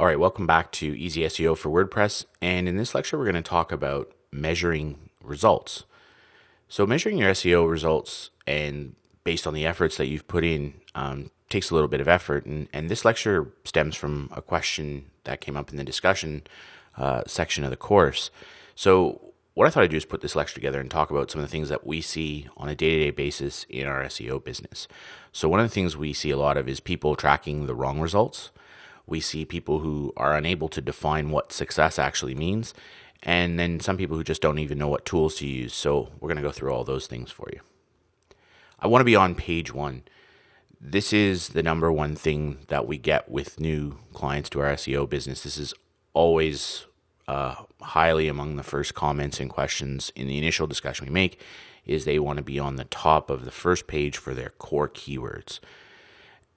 All right, welcome back to Easy SEO for WordPress. And in this lecture, we're going to talk about measuring results. So measuring your SEO results and based on the efforts that you've put in takes a little bit of effort. And this lecture stems from a question that came up in the discussion section of the course. So what I thought I'd do is put this lecture together and talk about some of the things that we see on a day-to-day basis in our SEO business. So one of the things we see a lot of is people tracking the wrong results. We see people who are unable to define what success actually means, and then some people who just don't even know what tools to use. So we're going to go through all those things for you. I want to be on page one. This is the number one thing that we get with new clients to our SEO business. This is always highly among the first comments and questions in the initial discussion we make, is they want to be on the top of the first page for their core keywords.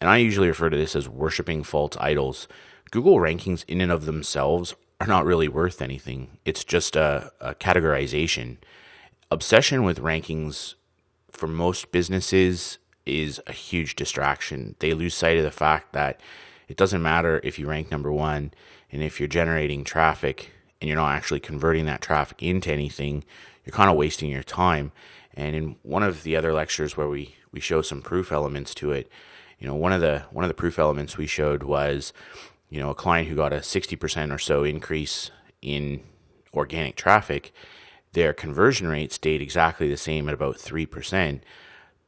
And I usually refer to this as worshiping false idols. Google rankings in and of themselves are not really worth anything. It's just a categorization. Obsession with rankings for most businesses is a huge distraction. They lose sight of the fact that it doesn't matter if you rank number one, and if you're generating traffic and you're not actually converting that traffic into anything, you're kind of wasting your time. And in one of the other lectures where we show some proof elements to it, one of the proof elements we showed was, a client who got a 60% or so increase in organic traffic. Their conversion rate stayed exactly the same at about 3%.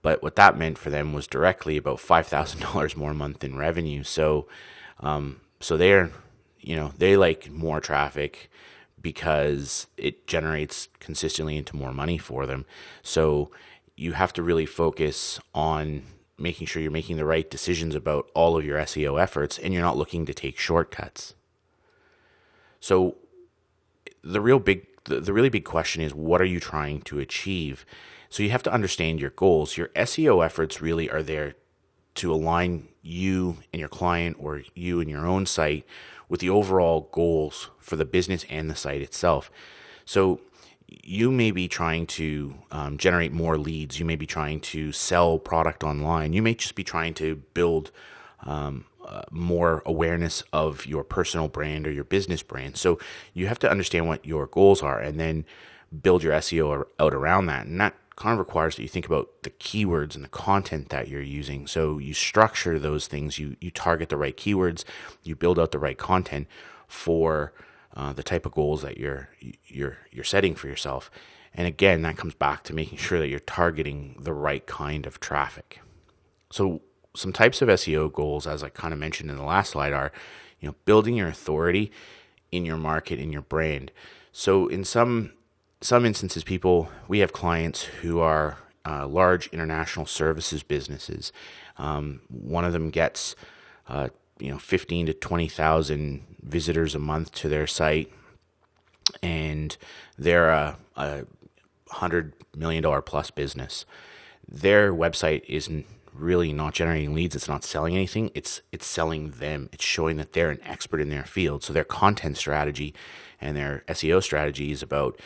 But what that meant for them was directly about $5,000 more a month in revenue. So they like more traffic because it generates consistently into more money for them. So you have to really focus on making sure you're making the right decisions about all of your SEO efforts, and you're not looking to take shortcuts. So the really big question is, what are you trying to achieve? So you have to understand your goals. Your SEO efforts really are there to align you and your client, or you and your own site, with the overall goals for the business and the site itself. So you may be trying to generate more leads. You may be trying to sell product online. You may just be trying to build more awareness of your personal brand or your business brand. So you have to understand what your goals are and then build your SEO out around that. And that kind of requires that you think about the keywords and the content that you're using. So you structure those things. You target the right keywords. You build out the right content for the type of goals that you're setting for yourself. And again, that comes back to making sure that you're targeting the right kind of traffic. So some types of SEO goals, as I kind of mentioned in the last slide, are building your authority in your market and your brand. So in some instances, we have clients who are large international services businesses. One of them gets 15 to 20,000 visitors a month to their site, and they're a $100 million plus business. Their website isn't really not generating leads. It's not selling anything. It's selling them. It's showing that they're an expert in their field. So their content strategy and their SEO strategy is about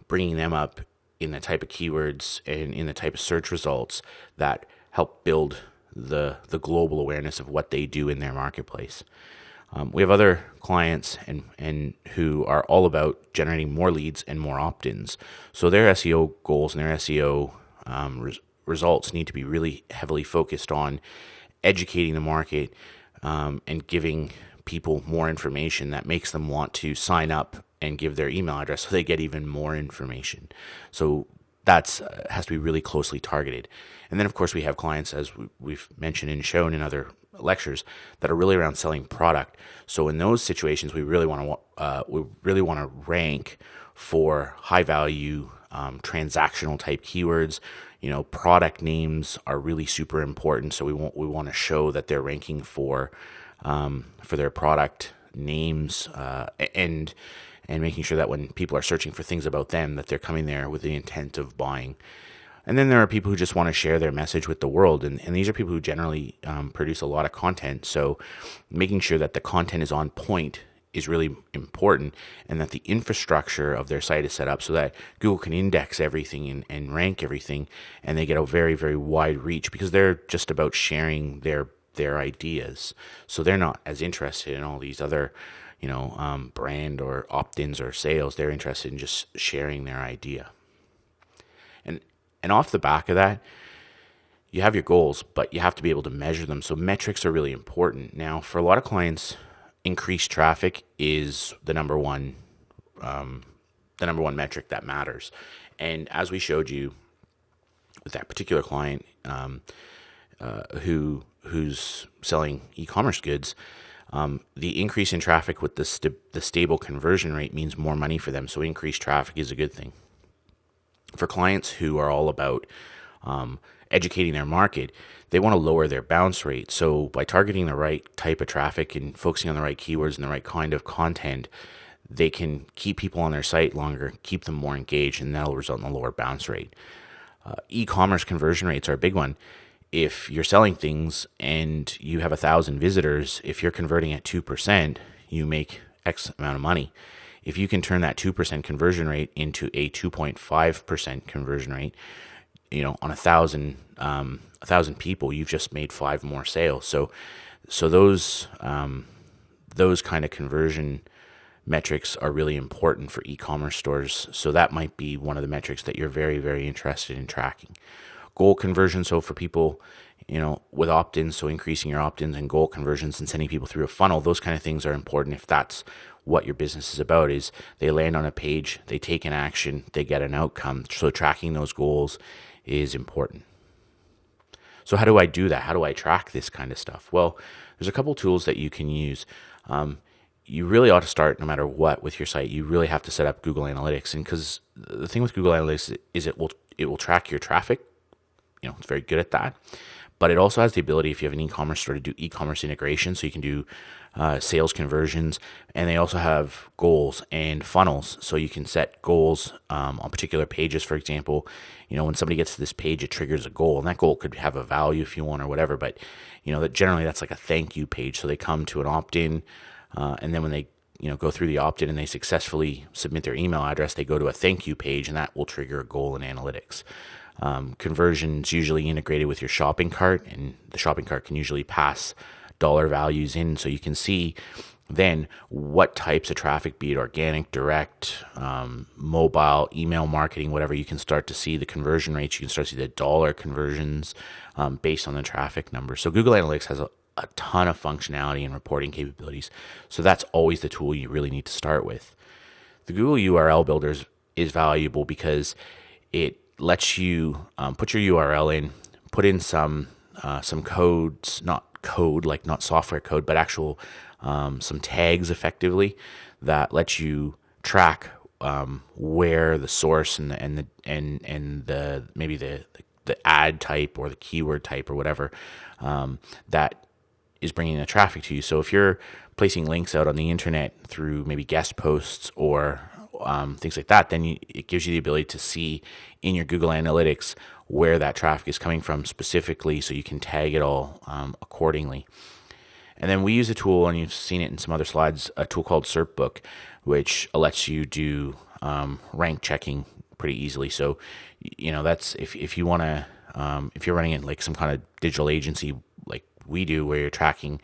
bringing them up in the type of keywords and in the type of search results that help build the global awareness of what they do in their marketplace. We have other clients and who are all about generating more leads and more opt-ins. So their SEO goals and their SEO results need to be really heavily focused on educating the market and giving people more information that makes them want to sign up and give their email address so they get even more information. So that's has to be really closely targeted. And then, of course, we have clients, as we've mentioned and shown in other lectures, that are really around selling product. So in those situations, we really want to rank for high value transactional type keywords. Product names are really super important. So we want to show that they're ranking for their product names and making sure that when people are searching for things about them, that they're coming there with the intent of buying. And then there are people who just want to share their message with the world. And these are people who generally produce a lot of content. So making sure that the content is on point is really important, and that the infrastructure of their site is set up so that Google can index everything and rank everything, and they get a very, very wide reach because they're just about sharing their their ideas. So they're not as interested in all these other, brand or opt-ins or sales. They're interested in just sharing their idea. And off the back of that, you have your goals, but you have to be able to measure them. So metrics are really important. Now, for a lot of clients, increased traffic is the number one metric that matters. And as we showed you with that particular client who's selling e-commerce goods, the increase in traffic with the stable conversion rate means more money for them. So increased traffic is a good thing. For clients who are all about educating their market, they want to lower their bounce rate. So by targeting the right type of traffic and focusing on the right keywords and the right kind of content, they can keep people on their site longer, keep them more engaged, and that'll result in a lower bounce rate. E-commerce conversion rates are a big one. If you're selling things and you have 1,000 visitors, if you're converting at 2%, you make X amount of money. If you can turn that 2% conversion rate into a 2.5% conversion rate, on 1,000 people, you've just made 5 more sales. So those kind of conversion metrics are really important for e-commerce stores. So that might be one of the metrics that you're very, very interested in tracking. Goal conversion. So for people, with opt-ins, so increasing your opt-ins and goal conversions and sending people through a funnel, those kind of things are important if that's what your business is about. Is they land on a page, they take an action, they get an outcome. So tracking those goals is important. So how do I do that? How do I track this kind of stuff? Well, there's a couple tools that you can use. You really ought to start, no matter what, with your site. You really have to set up Google Analytics, and because the thing with Google Analytics is it will track your traffic. It's very good at that. But it also has the ability, if you have an e-commerce store, to do e-commerce integration. So you can do sales conversions, and they also have goals and funnels. So you can set goals on particular pages. For example, when somebody gets to this page, it triggers a goal, and that goal could have a value if you want or whatever. But that generally that's like a thank you page. So they come to an opt-in, and then when they go through the opt-in and they successfully submit their email address, they go to a thank you page, and that will trigger a goal in analytics. Conversions usually integrated with your shopping cart, and the shopping cart can usually pass dollar values in, so you can see then what types of traffic, be it organic, direct, mobile, email marketing, whatever. You can start to see the conversion rates. You can start to see the dollar conversions based on the traffic numbers. So Google Analytics has a ton of functionality and reporting capabilities. So that's always the tool you really need to start with. The Google URL Builder is valuable because it lets you put your URL in, put in some codes, not software code, but actual some tags effectively that lets you track where the source and the maybe the ad type or the keyword type or whatever that is bringing the traffic to you. So if you're placing links out on the internet through maybe guest posts or things like that, then it gives you the ability to see in your Google Analytics where that traffic is coming from specifically, so you can tag it all accordingly. And then we use a tool, and you've seen it in some other slides, a tool called SERPbook, which lets you do rank checking pretty easily. So, that's if you want to, if you're running it like some kind of digital agency like we do, where you're tracking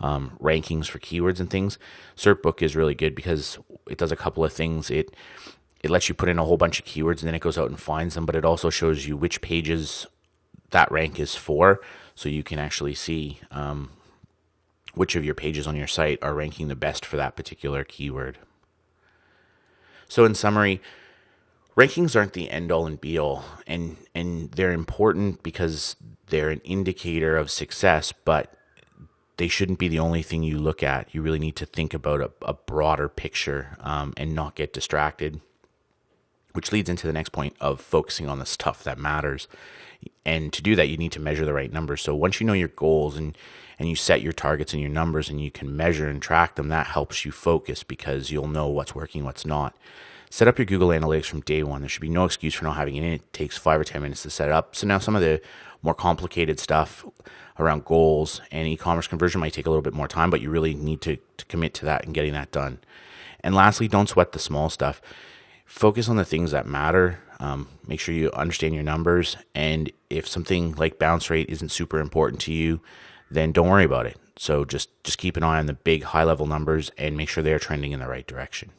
rankings for keywords and things, SERPbook is really good because it does a couple of things. It lets you put in a whole bunch of keywords, and then it goes out and finds them, but it also shows you which pages that rank is for, so you can actually see which of your pages on your site are ranking the best for that particular keyword. So in summary, rankings aren't the end-all and be-all, and they're important because they're an indicator of success, but they shouldn't be the only thing you look at. You really need to think about a broader picture and not get distracted, which leads into the next point of focusing on the stuff that matters. And to do that, you need to measure the right numbers. So once you know your goals and you set your targets and your numbers and you can measure and track them, that helps you focus because you'll know what's working, what's not. Set up your Google Analytics from day one. There should be no excuse for not having it in. It takes 5 or 10 minutes to set up. So now some of the more complicated stuff around goals and e-commerce conversion might take a little bit more time, but you really need to commit to that and getting that done. And lastly, don't sweat the small stuff. Focus on the things that matter. Make sure you understand your numbers. And if something like bounce rate isn't super important to you, then don't worry about it. So just keep an eye on the big high level numbers and make sure they're trending in the right direction.